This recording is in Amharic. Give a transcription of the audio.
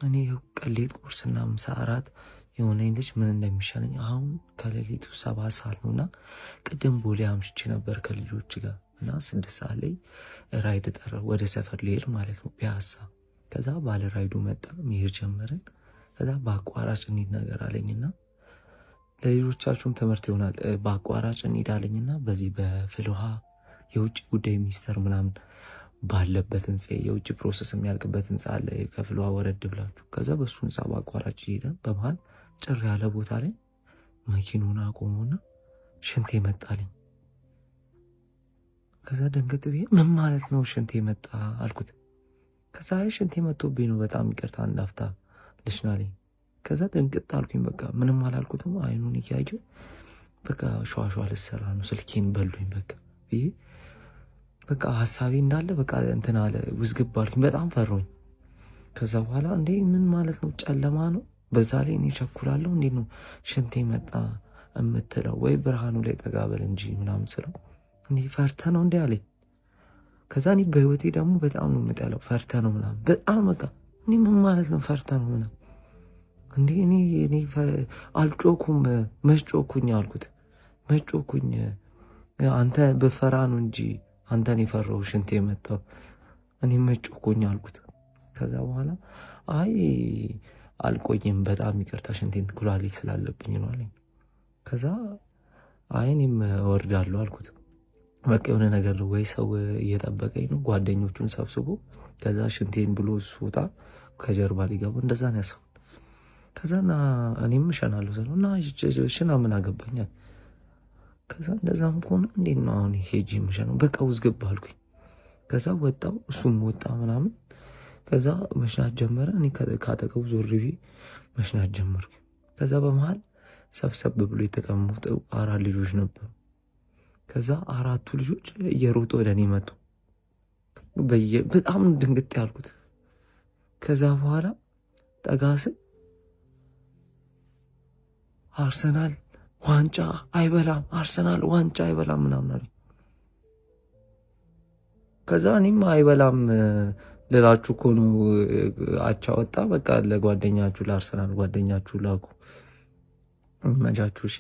እኔ ቀሌት ቁርስና ምሳ እራት የሆነኝ ልጅ ምን እንደሚሻለኝ አሁን ከሌሊቱ 7 ሰዓት ነውና ቅድም ቦሌ አምሽቼ ነበር ከልጆች ጋር እና 6 ሰዓት ላይ ራይድ ጠራ ወደ ሰፈር ልሄድ ማለት ነው ፒያሳ። ከዛ ባለ ራይዱ መጣ መሄድ ጀመርን። ከዛ በአቋራጭ እንሂድ ነገር አለኝና ለሌሎቻችሁም ትምህርት ይሆናል። በአቋራጭ እንሂድ አለኝና በዚህ በፍልውሃ የውጭ ጉዳይ ሚኒስተር ምናምን ባለበት ህንፃ የውጭ ፕሮሰስ የሚያልቅበት ህንፃ አለ ከፍልውሃ ወረድ ብላችሁ። ከዛ በሱ ህንፃ በአቋራጭ ሄደን በመሀል ጭር ያለ ቦታ ላይ መኪናውን አቆሙና ሽንቴ መጣልኝ። ከዛ ደንገጥ ብዬ ምን ማለት ነው ሽንቴ መጣ አልኩት። ከዛ ሽንቴ መጥቶብኝ ነው በጣም ይቅርታ እንዳፍታ ልሽናለኝ። ከዛ ደንገጥ አልኩኝ። በቃ ምንም አላልኩትም። አይኑን እያየሁ በቃ ሸዋሸዋ ልሰራ ነው ስልኬን በሉኝ በቃ ብዬ በቃ ሀሳቤ እንዳለ በቃ እንትን አለ ውዝግብ አልኩኝ። በጣም ፈሮኝ። ከዛ በኋላ እንዴ ምን ማለት ነው ጨለማ ነው በዛ ላይ እኔ ቸኩላለሁ እንዴ ነው ሽንቴ መጣ የምትለው ወይ ብርሃኑ ላይ ጠጋበል እንጂ ምናምን ስለው እንዴ ፈርተ ነው እንዴ አለኝ። ከዛ እኔ በህይወቴ ደግሞ በጣም ነው የምጠላው ፈርተ ነው ምናምን በጣም በቃ እኔ ምን ማለት ነው ፈርተ ነው ምናምን እንዴ እኔ አልጮኩም መስጮኩኝ አልኩት። መስጮኩኝ አንተ በፈራ ነው እንጂ አንተን የፈራው ሽንቴ መጣው እኔ መስጮኩኝ አልኩት። ከዛ በኋላ አይ አልቆይም በጣም ይቅርታ ሽንቴን ኩላሊት ስላለብኝ ነው አለኝ። ከዛ አይ እኔም እወርዳለሁ አልኩት። በቃ የሆነ ነገር ነው ወይ ሰው እየጠበቀኝ ነው ጓደኞቹን ሰብስቦ ከዛ ሽንቴን ብሎ ሱጣ ከጀርባ ሊገቡ እንደዛ ነው ያሰብኩት። ከዛና እኔም እሸናለሁ ስለው እና ሽና ምን አገባኛል። ከዛ እንደዛም ከሆነ እንዴት ነው አሁን ሄጄ የምሸነው በቃ ውዝግብ አልኩኝ። ከዛ ወጣው እሱም ወጣ ምናምን። ከዛ መሽናት ጀመረ። እኔ ካጠገቡ ዞር ብዬ መሽናት ጀመርኩ። ከዛ በመሃል ሰብሰብ ብሎ የተቀመጡ 4 ልጆች ነበሩ። ከዛ 4ቱ ልጆች እየሮጡ ወደ እኔ መጡ። በጣም ድንግጥ ያልኩት። ከዛ በኋላ ጠጋስ አርሰናል ዋንጫ አይበላም አርሰናል ዋንጫ አይበላም ምናምን አሉኝ። ከዛ እኔም አይበላም ልላችሁ እኮ ነው አቻ ወጣ በቃ ለጓደኛችሁ ለአርሰናል ጓደኛችሁ ላኩ መጃችሁ እሺ